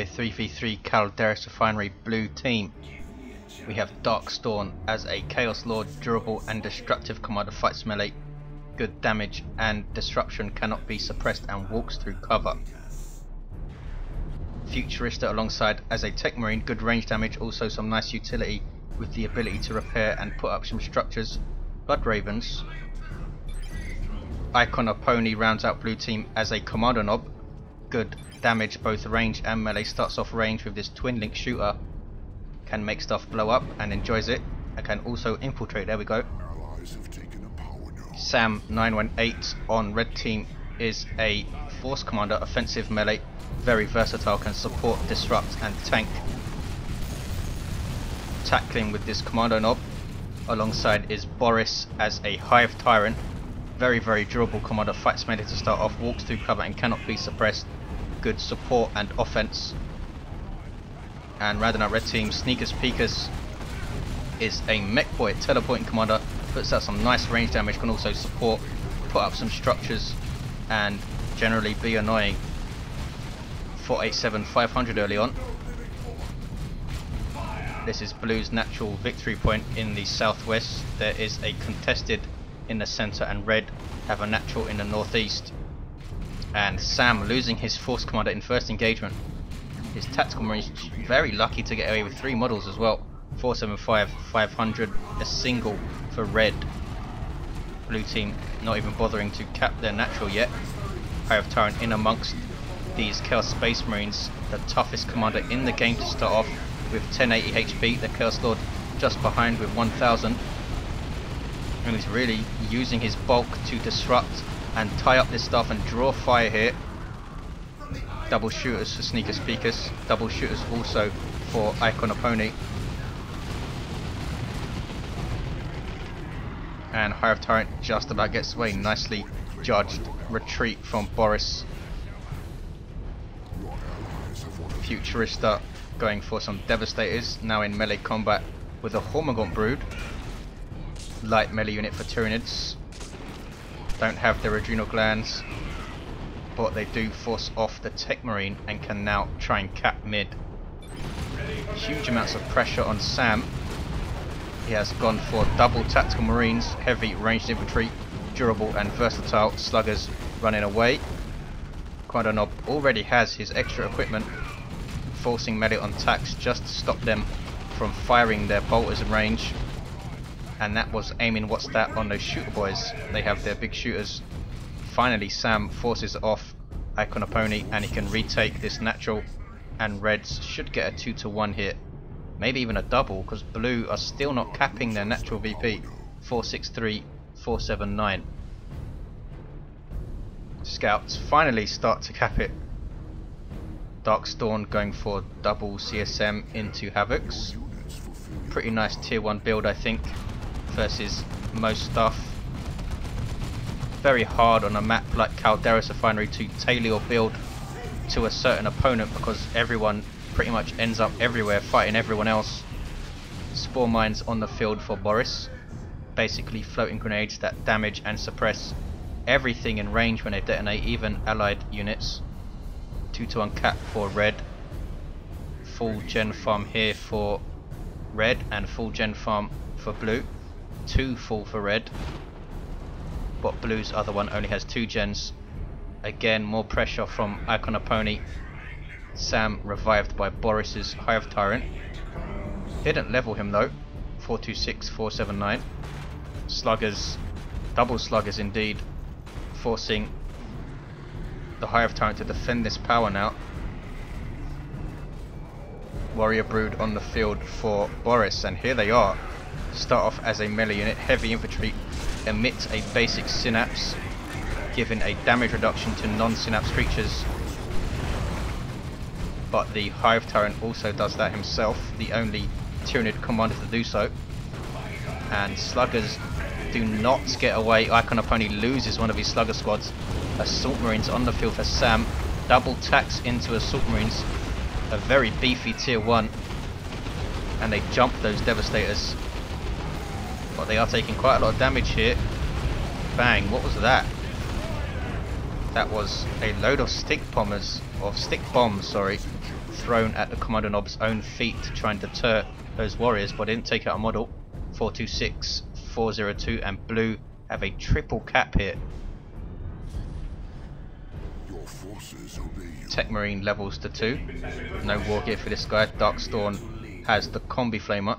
a 3v3 Calderis Refinery blue team. We have Darkstorn as a Chaos Lord, durable and destructive commander, fights melee, good damage and disruption, cannot be suppressed and walks through cover. Futurista alongside as a Techmarine, good range damage, also some nice utility with the ability to repair and put up some structures. Blood Ravens. Iconopony rounds out blue team as a Kommando knob, good damage both range and melee, starts off range with this twin link shooter, can make stuff blow up and enjoys it, and can also infiltrate. There we go. Sam918 on red team is a force commander, offensive melee, very versatile, can support, disrupt and tank. Tackling with this Kommando knob. Alongside is Boris as a Hive Tyrant, very durable commander, fights melee to start off, walks through cover and cannot be suppressed, good support and offense. And rounding out red team, Sneakus Peekus is a mech boy, teleporting commander, puts out some nice range damage, can also support, put up some structures and generally be annoying. 487 500 early on. This is blue's natural victory point in the southwest. There is a contested in the center and red have a natural in the northeast. And Sam losing his force commander in first engagement. His tactical marines very lucky to get away with 3 models as well. 475 500, a single for red. Blue team not even bothering to cap their natural yet. Hive Tyrant in amongst these Chaos Space Marines, the toughest commander in the game to start off with 1080 HP. The Chaos Lord just behind with 1000, and he's really using his bulk to disrupt and tie up this stuff and draw fire here. Double shooters for Sneakus Peekus, double shooters also for Iconopony. And Hive Tyrant just about gets away, nicely judged retreat from Boris. Futurista going for some devastators, now in melee combat with a Hormagaunt brood. Light melee unit for Tyranids. Don't have their adrenal glands, but they do force off the Techmarine and can now try and cap mid. Huge amounts of pressure on Sam. He has gone for double tactical marines, heavy ranged infantry, durable and versatile, sluggers running away. Kommando knob already has his extra equipment, forcing melee on attacks just to stop them from firing their bolters in range. And that was aiming what's that on those shooter boys. They have their big shooters. Finally Sam forces off Iconopony and he can retake this natural, and reds should get a 2-to-1 hit, maybe even a double, because blue are still not capping their natural VP. 463 479. Scouts finally start to cap it. Darkstorn going for double CSM into Havocs. Pretty nice tier 1 build I think versus most stuff. Very hard on a map like Calderis Refinery to tailor your build to a certain opponent, because everyone pretty much ends up everywhere fighting everyone else. Spore mines on the field for Boris, basically floating grenades that damage and suppress everything in range when they detonate, even allied units. 2-to-1 cap for red. Full gen farm here for red and full gen farm for blue. 2 full for red, but blue's other one only has 2 gens. Again, more pressure from Iconopony. Sam revived by Boris's Hive Tyrant. Didn't level him though. 426 479. Sluggers, double sluggers indeed, forcing the Hive Tyrant to defend this power now. Warrior brood on the field for Boris, and here they are. Start off as a melee unit, heavy infantry, emit a basic synapse, giving a damage reduction to non-synapse creatures. But the Hive Tyrant also does that himself, the only Tyranid commander to do so. And sluggers do not get away. Iconopony loses one of his slugger squads. Assault marines on the field for Sam, double tax into assault marines, a very beefy tier 1, and they jump those devastators. But they are taking quite a lot of damage here. Bang, what was that? That was a load of stick bombs, sorry, thrown at the Kommando Nob's own feet to try and deter those warriors, but didn't take out a model. 426, 402, and blue have a triple cap here. Your forces obey you. Techmarine levels to 2. No war gear for this guy. Darkstorn has the combi flamer.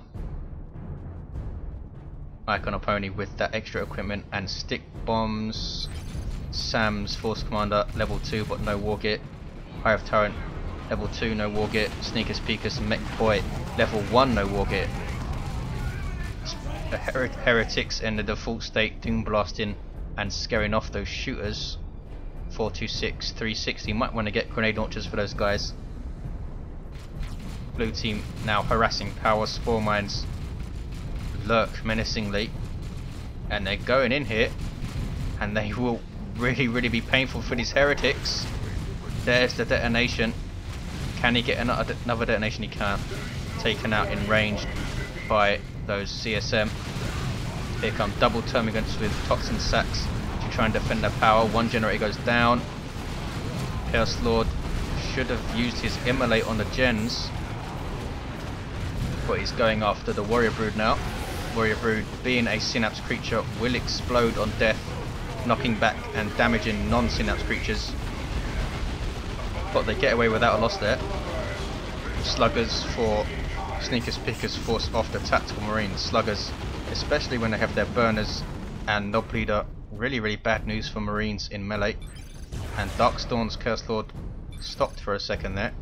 Iconopony with that extra equipment and stick bombs. Sam's Force Commander level 2 but no war gear. Hive Tyrant level 2 no war gear. Sneakus Peekus Mech Boy level 1 no war gear. The heretics in the default state doom blasting and scaring off those shooters. 426, 360. Might want to get grenade launchers for those guys. Blue team now harassing power spore mines lurk menacingly, and they're going in here, and they will really be painful for these heretics. There's the detonation. Can he get another detonation? He can't. Taken out in range by those CSM. Here come double termagants with toxin sacks to try and defend their power. One generator goes down. Chaos Lord should have used his immolate on the gens, but he's going after the Warrior Brood now. Warrior Brood, being a synapse creature, will explode on death, knocking back and damaging non-synapse creatures, but they get away without a loss there. Sluggers for Sneakus Peekus force off the tactical marines. Sluggers, especially when they have their burners and Nob Leader, really bad news for marines in melee. And Darkstorn's Curse Lord stopped for a second there.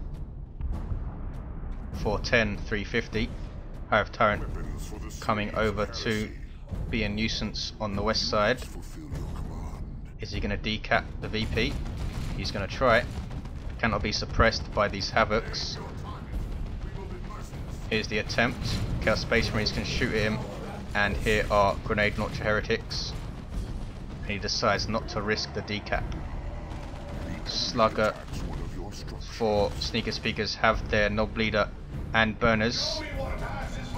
410, 350. Hive Tyrant coming over to be a nuisance on the west side. Is he going to decap the VP? He's going to try. Cannot be suppressed by these Havocs. Here's the attempt. Chaos Space Marines can shoot at him, and here are grenade launcher heretics. He decides not to risk the decap. Slugger for Sneakus Peekus have their Nob Leader and burners.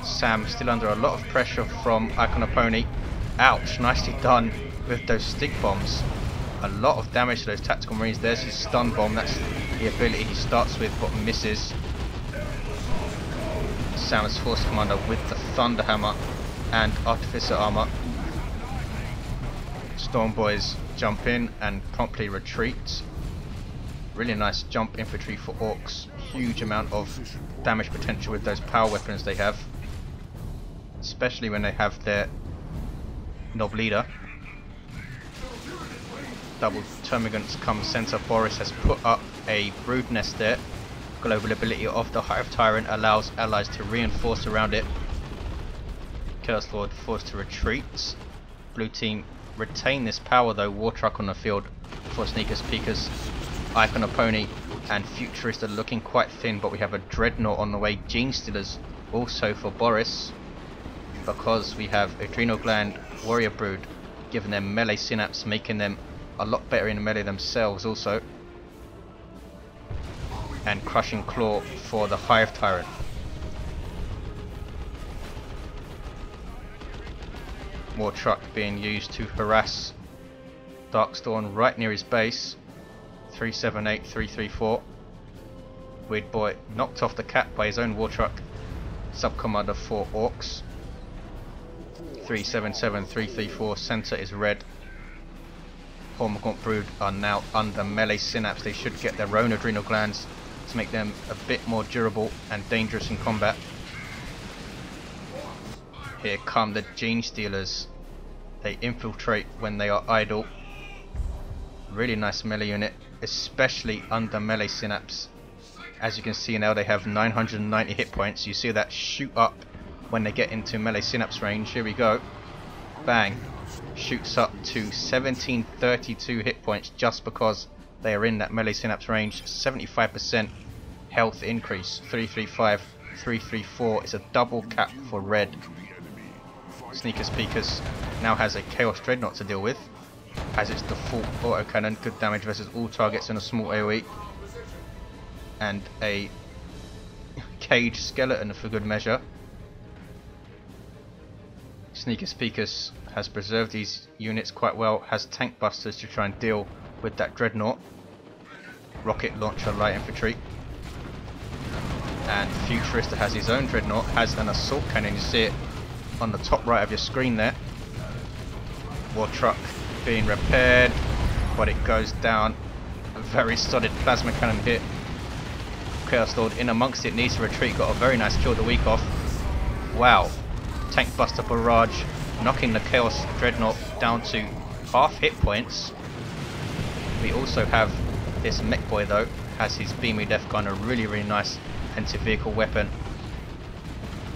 Sam still under a lot of pressure from Iconopony. Ouch, nicely done with those stick bombs. A lot of damage to those tactical marines. There's his stun bomb. That's the ability he starts with but misses. Sam's Force Commander with the Thunder Hammer and Artificer Armor. Storm Boys jump in and promptly retreat. Really nice jump infantry for Orks. Huge amount of damage potential with those power weapons they have, especially when they have their Nob Leader. Double termagants come center. Boris has put up a brood nest there. Global ability of the Hive Tyrant allows allies to reinforce around it. Chaos Lord forced to retreat. Blue team retain this power though. War Truck on the field for Sneakus Peekus. Iconopony and Futurista looking quite thin, but we have a Dreadnought on the way. Gene Stealers also for Boris, because we have Adrenal Gland, Warrior Brood, giving them melee synapse, making them a lot better in melee themselves also. And Crushing Claw for the Hive Tyrant. War Truck being used to harass Darkstorn right near his base. 378, 334. Weird Boy knocked off the cap by his own War Truck. Sub-Commander for Orks. 377, 334. Center is red. Hormigaunt Brood are now under melee synapse. They should get their own adrenal glands to make them a bit more durable and dangerous in combat. Here come the Gene Stealers. They infiltrate when they are idle. Really nice melee unit, especially under melee synapse. As you can see now, they have 990 hit points. You see that shoot up when they get into melee synapse range. Here we go. Bang. Shoots up to 1732 hit points just because they are in that melee synapse range. 75% health increase. 335, 334 is a double cap for red. Sneakus Peekus now has a Chaos Dreadnought to deal with. Has its default autocannon, good damage versus all targets in a small AoE. And a Cage Skeleton for good measure. Sneakus Peekus has preserved these units quite well, has tank busters to try and deal with that Dreadnought. Rocket launcher light infantry. And Futurista has his own Dreadnought, has an assault cannon, you see it on the top right of your screen there. War truck being repaired, but it goes down. A very solid plasma cannon hit. Chaos Lord in amongst it, needs to retreat, got a very nice kill the week off. Wow. Tank Buster barrage, knocking the Chaos Dreadnought down to half hit points. We also have this mech boy though, has his beamy death gun, a really nice anti-vehicle weapon.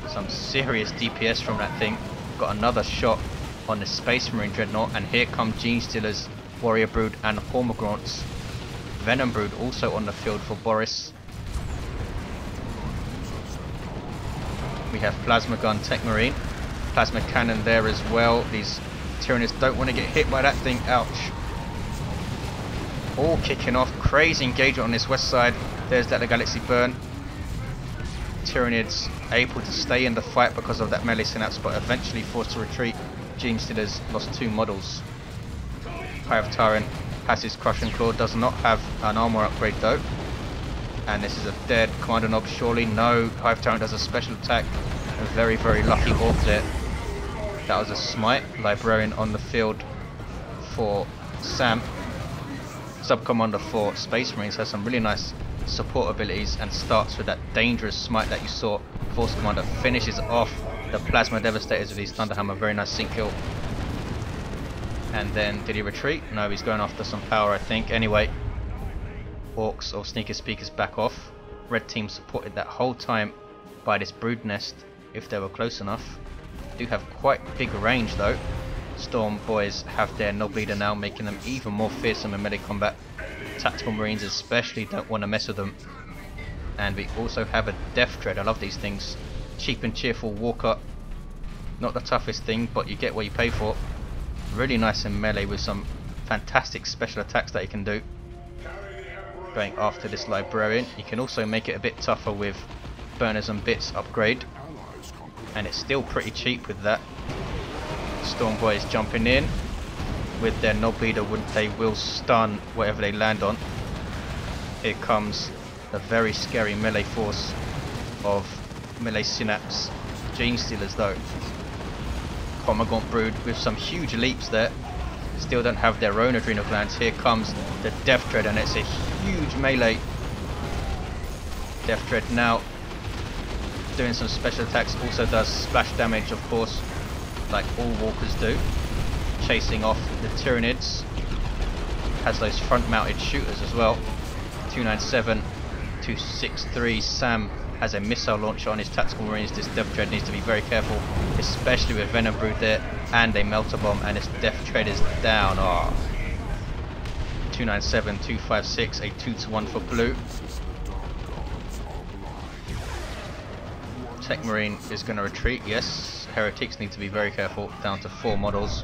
Some serious DPS from that thing. Got another shot on the Space Marine Dreadnought, and here come Gene Stealers, Warrior Brood and Hormagaunts. Venom Brood also on the field for Boris. We have Plasma Gun Techmarine, Plasma Cannon there as well. These Tyranids don't want to get hit by that thing, ouch. All kicking off, crazy engagement on this west side. There's that the Galaxy Burn. Tyranids able to stay in the fight because of that melee synapse, but eventually forced to retreat. Gene Stealers lost 2 models. Hive Tyrant has his Crushing Claw, does not have an armor upgrade though. And this is a dead Kommando Nob, surely. No, Hive Tyrant does a special attack. A very lucky Ork there. That was a smite. Librarian on the field for Sam. Sub-Commander for Space Marines has some really nice support abilities and starts with that dangerous smite that you saw. Force Commander finishes off the Plasma Devastators with his Thunderhammer, very nice sync kill. And then did he retreat? No, he's going after some power I think. Anyway, Orks or Sneakus Peekus back off. Red team supported that whole time by this brood nest if they were close enough. Do have quite big range though. Storm boys have their Nob leader now, making them even more fearsome in melee combat. Tactical Marines especially don't want to mess with them. And we also have a Death Dread. I love these things. Cheap and cheerful walker. Not the toughest thing, but you get what you pay for. Really nice in melee with some fantastic special attacks that you can do. Going after this Librarian. You can also make it a bit tougher with Burners and Bits upgrade. And it's still pretty cheap with that. Storm boys jumping in with their Nob leader, they will stun whatever they land on. Here comes the very scary melee force of melee synapse Gene Stealers though. Hormagaunt Brood with some huge leaps there. Still don't have their own adrenal glands. Here comes the Death Dread, and it's a huge melee. Death Dread now doing some special attacks, also does splash damage of course, like all walkers do. Chasing off the Tyranids. Has those front mounted shooters as well. 297, 263. Sam has a missile launcher on his Tactical Marines. This Death Dread needs to be very careful, especially with Venom Brood there and a Melter Bomb, and this Death Dread is down. 297, 256, a 2-1 for blue. Techmarine is going to retreat, yes. Heretics need to be very careful, down to 4 models.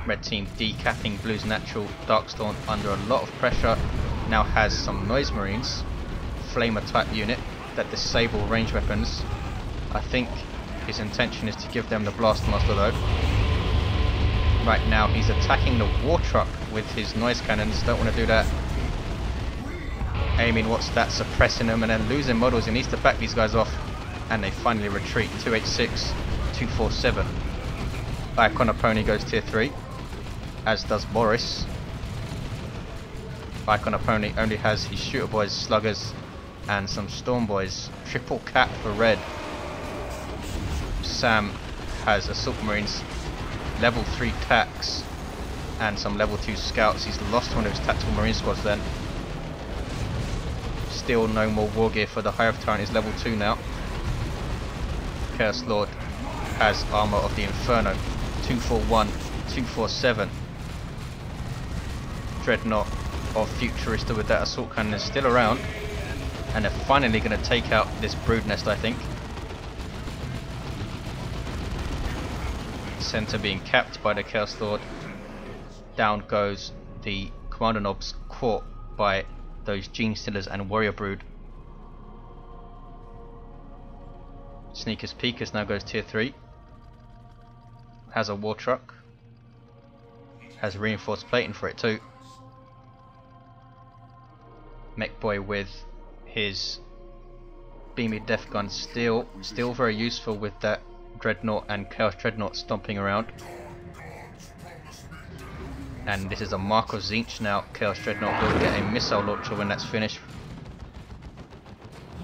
Red team decapping blue's natural. Darkstorn under a lot of pressure, now has some Noise Marines, Flamer type unit that disable range weapons. I think his intention is to give them the Blast Master though. Right now he's attacking the War Truck with his noise cannons, don't want to do that. Aiming, what's that, suppressing them and then losing models. He needs to back these guys off, and they finally retreat. 286, 247. Iconopony goes tier 3, as does Boris. Iconopony only has his shooter boys, sluggers, and some storm boys. Triple cap for red. Sam has assault marines, level 3 tacs, and some level 2 scouts. He's lost one of his tactical marine squads then. Still no more war gear for the Hive Tyrant, is level 2 now. Chaos Lord has armor of the Inferno. 241, 247. Dreadnought of Futurista with that assault cannon is still around, and they're finally going to take out this brood nest, I think. Center being capped by the Chaos Lord. Down goes the Kommando Nobs, caught by those Gene Stealers and Warrior Brood. Sneakus Peekus now goes tier 3. Has a war truck. has reinforced plating for it too. Mech Boy with his beamy death gun still very useful with that Dreadnought and Chaos Dreadnought stomping around. And this is a Mark of Tzeentch now. Chaos Dreadnought will get a missile launcher when that's finished.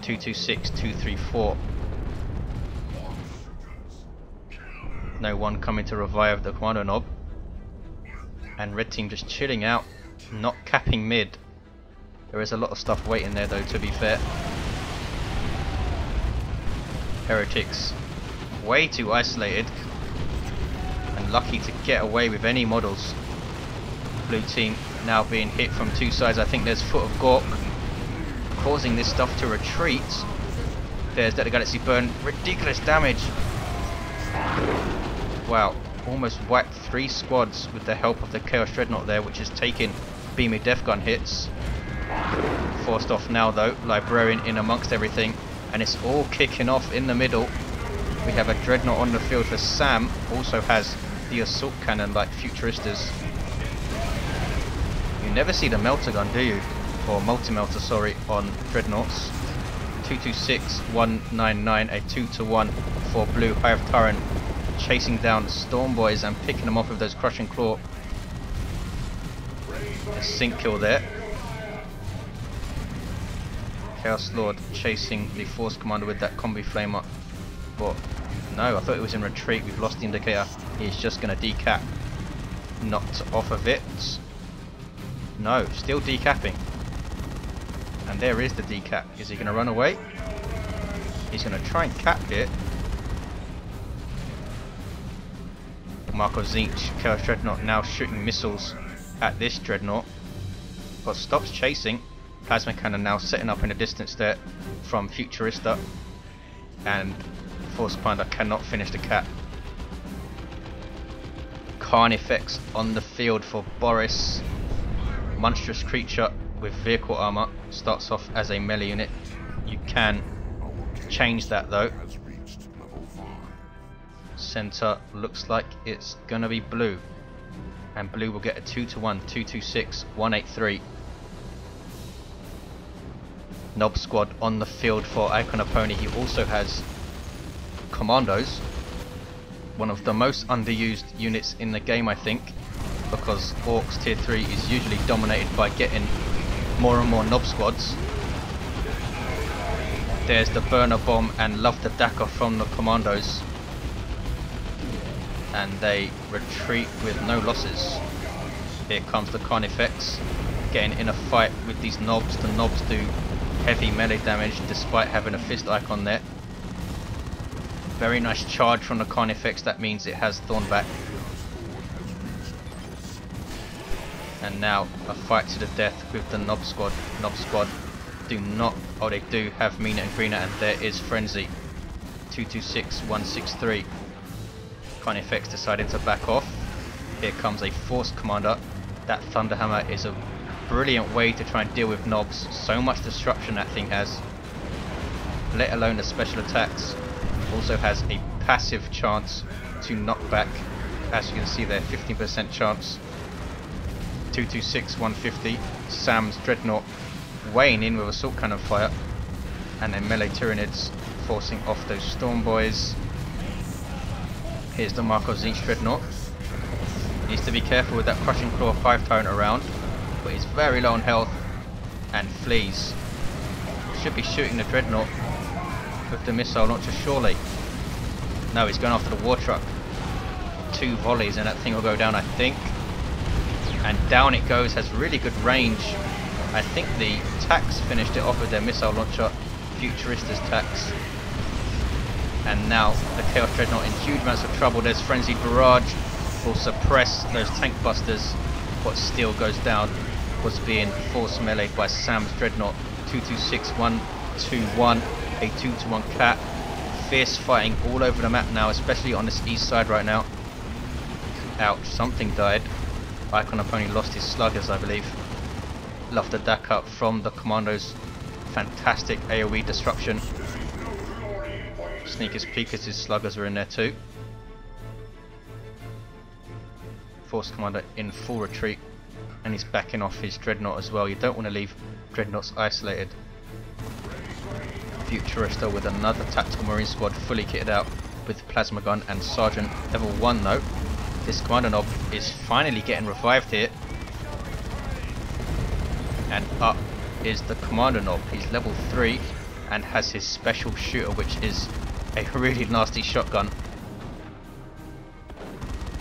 226, 234. No one coming to revive the Kommando Nob. And red team just chilling out, not capping mid. There is a lot of stuff waiting there though, to be fair. Heretics way too isolated and lucky to get away with any models. Blue team now being hit from two sides. I think there's Foot of Gork causing this stuff to retreat. There's Deadly Galaxy Burn, ridiculous damage. Wow, almost wiped 3 squads with the help of the Chaos Dreadnought there, which is taking beamy death gun hits. Forced off now though, Librarian in amongst everything, and it's all kicking off in the middle. We have a Dreadnought on the field for Sam, also has the assault cannon like Futuristas. You never see the melter gun, do you? Or multi-melter, sorry, on Dreadnoughts. 226, 199, a 2-to-1 for Blue Hive Tyrant, chasing down Storm Boys and picking them off with those Crushing Claw. A sync kill there. Chaos Lord chasing the Force Commander with that Combi Flamer. But no, I thought it was in retreat. We've lost the indicator. He's just going to decap. Knocked off of it. No, still decapping. And there is the decap. Is he going to run away? He's going to try and cap it. Mark of Tzeentch, Chaos Dreadnought now shooting missiles at this Dreadnought. But stops chasing. Plasma Cannon now setting up in the distance there from Futurista. And Force Commander cannot finish the cap. Carnifex on the field for Boris. Monstrous creature with vehicle armor. Starts off as a melee unit. You can change that though. Center looks like it's gonna be blue. And blue will get a 2-to-1, 226, 183. Nob squad on the field for Iconopony. He also has Commandos, one of the most underused units in the game, I think, because Orks tier 3 is usually dominated by getting more and more Nob squads. There's the Burner Bomb and Love the Daka from the Commandos, and they retreat with no losses. Here comes the Carnifex getting in a fight with these Nobs. The Nobs do heavy melee damage despite having a fist icon there. Very nice charge from the Carnifex. That means it has Thornback. And now a fight to the death with the Nob squad. Nob squad do not, oh they do have Mina and Greener, and there is Frenzy. 226, 163. Carnifex decided to back off. Here comes a Force Commander. That Thunderhammer is a brilliant way to try and deal with Nobs. So much destruction that thing has, let alone the special attacks. Also has a passive chance to knock back, as you can see there, 15% chance. 226, 150. Sam's Dreadnought weighing in with assault cannon fire, and then melee Tyranids forcing off those Storm Boys. Here's the Mark of Tzeentch Dreadnought. Needs to be careful with that Crushing Claw 5 Tyrant around, but he's very low on health and flees. Should be shooting the Dreadnought with the missile launcher surely. No, he's going after the war truck. 2 volleys and that thing will go down, I think. And down it goes, has really good range. I think the Tax finished it off with their missile launcher, Futurista's Tax. And now the Chaos Dreadnought in huge amounts of trouble. There's Frenzied Barrage, will suppress those tank busters. What still goes down was being force meleeed by Sam's Dreadnought. 226, 121, a 2-to-1 cap. Fierce fighting all over the map now, especially on this east side right now. Ouch, something died. Iconopony lost his sluggers, I believe. Love the dack up from the Commandos. Fantastic AoE destruction. Sneakus Peekus' sluggers are in there too. Force Commander in full retreat, and he's backing off his Dreadnought as well. You don't want to leave Dreadnoughts isolated. Futurista with another Tactical Marine squad fully kitted out with Plasma Gun and Sergeant level 1 though. This Commander Nob is finally getting revived here. And up is the Commander Nob. He's level 3 and has his special shooter, which is a really nasty shotgun.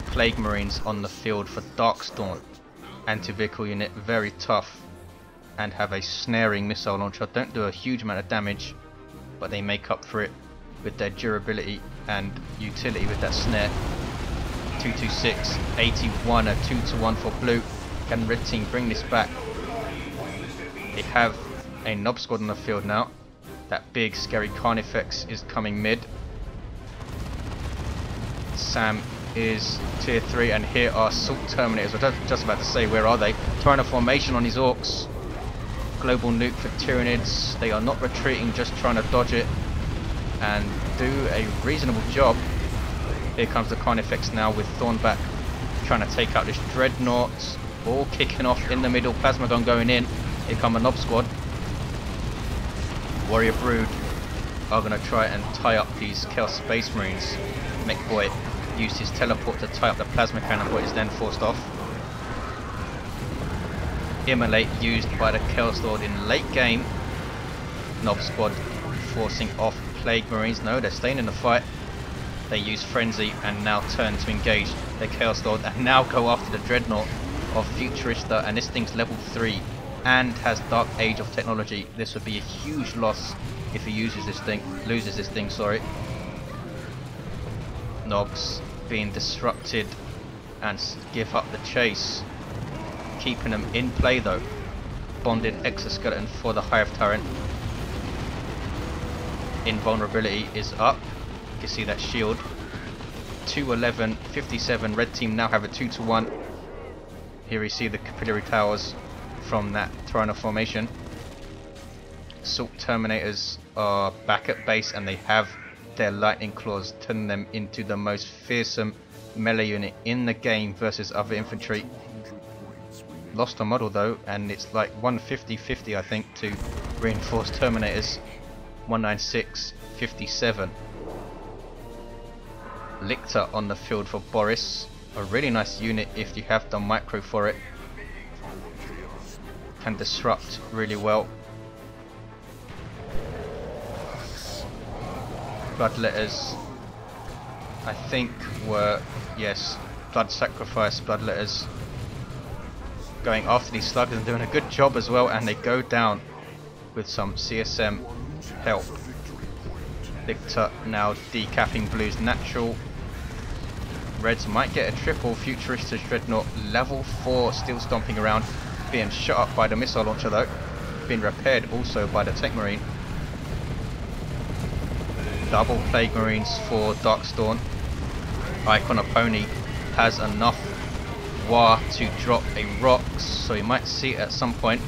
Plague Marines on the field for Darkstorn. Anti-vehicle unit, very tough, and have a snaring missile launcher. Don't do a huge amount of damage, but they make up for it with their durability and utility with that snare. 226, 81, a 2-1 for blue. Can red team bring this back? They have a Nob squad on the field now. That big scary Carnifex is coming mid. Sam is tier 3, and here are Assault Terminators. I was just about to say, where are they? Tyrant formation on his Orks. Global nuke for Tyranids. They are not retreating, just trying to dodge it and do a reasonable job. Here comes the Carnifex now with Thornback trying to take out this Dreadnought. All kicking off in the middle. Plasma Gun going in. Here come a Nob squad. Warrior Brood are going to try and tie up these Chaos Space Marines. Mech Boy used his teleport to tie up the plasma cannon, but is then forced off. Immolate used by the Chaos Lord in late game. Nob squad forcing off Plague Marines. No, they're staying in the fight. They use Frenzy and now turn to engage the Chaos Lord and now go after the Dreadnought of Futurista, and this thing's level 3 and has Dark Age of technology. This would be a huge loss if he loses this thing, sorry. Nobs being disrupted and give up the chase. Keeping them in play though. Bonded Exoskeleton for the Hive Tyrant. Invulnerability is up. You can see that shield. 211, 57. Red team now have a 2-1. Here you see the capillary towers from that Tyrant formation. Assault Terminators are back at base and they have their lightning claws, turning them into the most fearsome melee unit in the game versus other infantry. Lost a model though, and it's like 150-50 I think to reinforced Terminators. 196, 57. Lictor on the field for Boris. A really nice unit if you have the micro for it. Can disrupt really well. Blood Letters, I think were, yes, Blood Sacrifice, Blood Letters. Going after these sluggers and doing a good job as well, and they go down with some CSM help. Victor now decapping blues natural. Reds might get a triple. Futurista's Dreadnought level 4 still stomping around, being shot up by the missile launcher though. Being repaired also by the Techmarine. Double Plague Marines for Darkstorn. Iconopony has enough War to drop a Rocks, so you might see it at some point.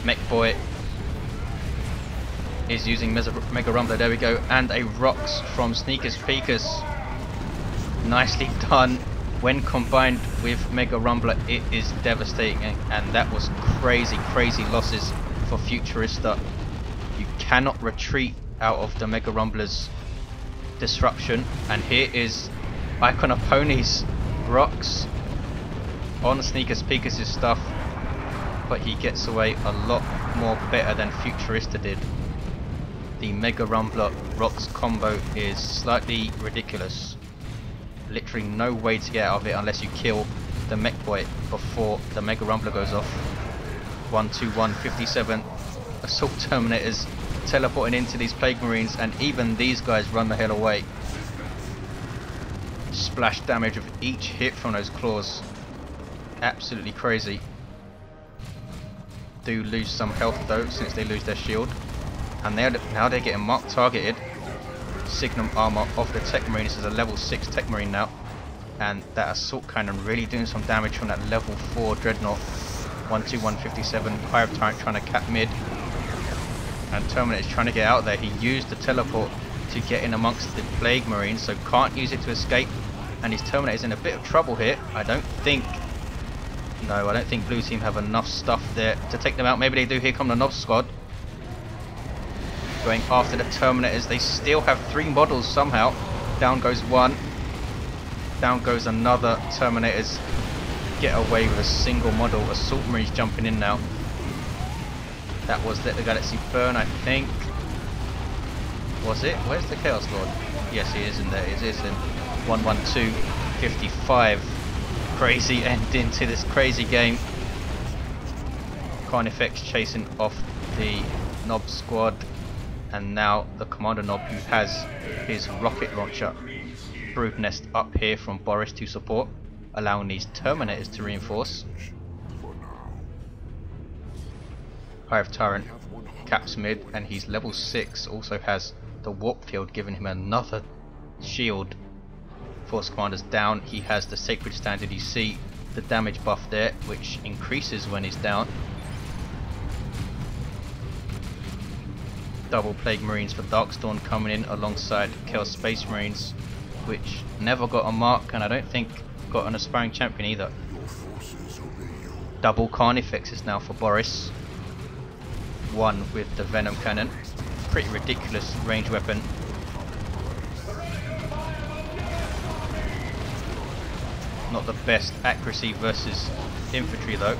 Mech Boy is using Mega Rumbler, there we go, and a Rocks from Sneakus Peekus. Nicely done. When combined with Mega Rumbler, it is devastating, and that was crazy losses for Futurista. You cannot retreat out of the Mega Rumbler's disruption, and here is Iconopony's Rocks on Sneakus Peekus' stuff, but he gets away a lot more better than Futurista did. The Mega Rumbler Rocks combo is slightly ridiculous. Literally no way to get out of it unless you kill the Mech Boy before the Mega Rumbler goes off. 1-2-1, 57. Assault Terminators teleporting into these Plague Marines, and even these guys run the hell away. Splash damage of each hit from those claws. Absolutely crazy. Do lose some health though, since they lose their shield. And now they're getting marked targeted. Signum armor of the Techmarine. This is a level 6 Techmarine now. And that Assault Cannon really doing some damage from that level 4 Dreadnought. 1-2-1-57. Hive Tyrant trying to cap mid. And Terminator is trying to get out there. He used the teleport to get in amongst the Plague Marines, so can't use it to escape. and his Terminator's in a bit of trouble here. I don't think blue team have enough stuff there to take them out. Maybe they do. Here come the Nob squad. Going after the Terminators. They still have 3 models somehow. Down goes one. Down goes another. Terminators get away with a single model. Assault Marines jumping in now. That was Let the Galaxy Burn, I think. Was it? Where's the Chaos Lord? Yes, he is in there. He is in 112.55. Crazy ending to this crazy game. Carnifex chasing off the Nob squad. And now the Kommando Nob, who has his rocket launcher brood nest up here from Boris to support, allowing these Terminators to reinforce. Hive Tyrant caps mid, and he's level 6, also has the warp field giving him another shield. Force Commander's down, he has the Sacred Standard. You see the damage buff there, which increases when he's down. Double Plague Marines for Darkstorn coming in alongside Chaos Space Marines, which never got a mark, and I don't think got an aspiring champion either. Double Carnifexes now for Boris. One with the Venom Cannon. Pretty ridiculous range weapon. Not the best accuracy versus infantry though.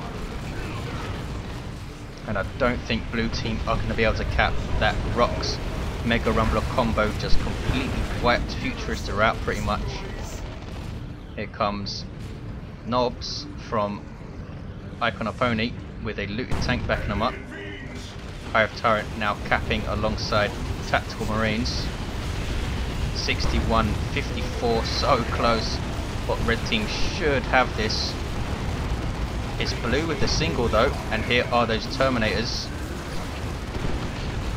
And I don't think blue team are going to be able to cap that Rocks Mega Rumbler combo. Just completely wiped Futurista out pretty much. Here comes Nobs from Iconopony with a looted tank backing them up. Hive Tyrant now capping alongside Tactical Marines. 61-54, so close. But red team should have this. It's blue with the single though, and here are those Terminators.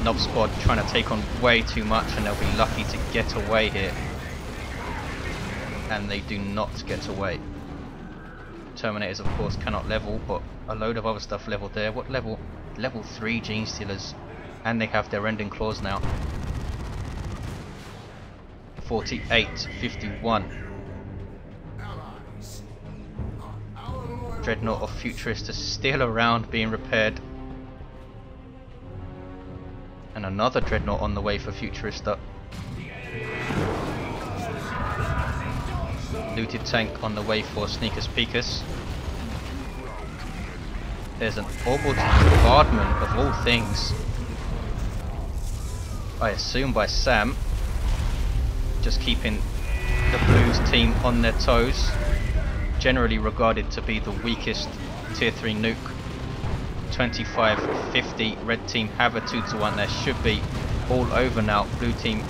Nob squad trying to take on way too much, and they'll be lucky to get away here. And they do not get away. Terminators of course cannot level, but a load of other stuff leveled there. What level? Level 3 Gene Stealers, and they have their Rending Claws now. 48-51. Dreadnought of Futurista still around being repaired. And another Dreadnought on the way for Futurista. Looted tank on the way for Sneakus Peekus. There's an Orbital bombardment of all things. I assume by Sam. Just keeping the Blues team on their toes. Generally regarded to be the weakest tier 3 nuke. 25-50. Red team have a 2-1. There should be all over now. Blue team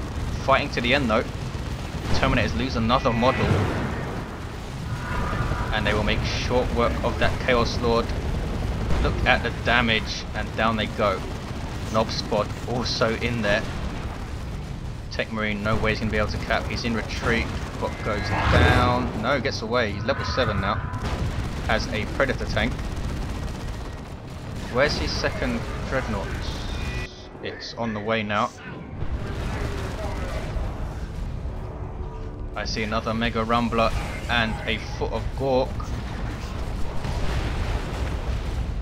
fighting to the end though. Terminators lose another model. And they will make short work of that Chaos Lord. Look at the damage, and down they go. Nob squad also in there. Techmarine, no way he's going to be able to cap. He's in retreat, but goes down. No, gets away. He's level 7 now. Has a Predator tank. Where's his second Dreadnought? It's on the way now. I see another Mega Rumbler and a Foot of Gork.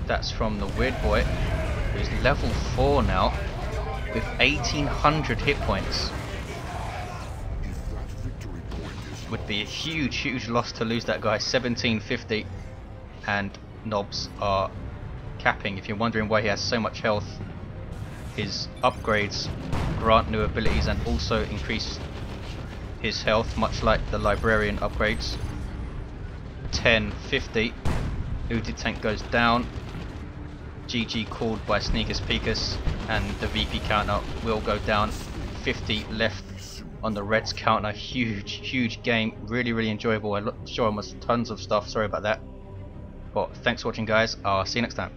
That's from the Weird Boy, who's level 4 now with 1800 hit points. Would be a huge loss to lose that guy. 1750, and Nobs are capping. If you're wondering why he has so much health, his upgrades grant new abilities and also increase his health, much like the Librarian upgrades. 1050. Looted tank goes down. GG called by Sneakus Peekus, and the VP counter will go down. 50 left on the Reds counter. Huge game. Really enjoyable. I'm sure I missed tons of stuff. Sorry about that. But thanks for watching guys. I'll see you next time.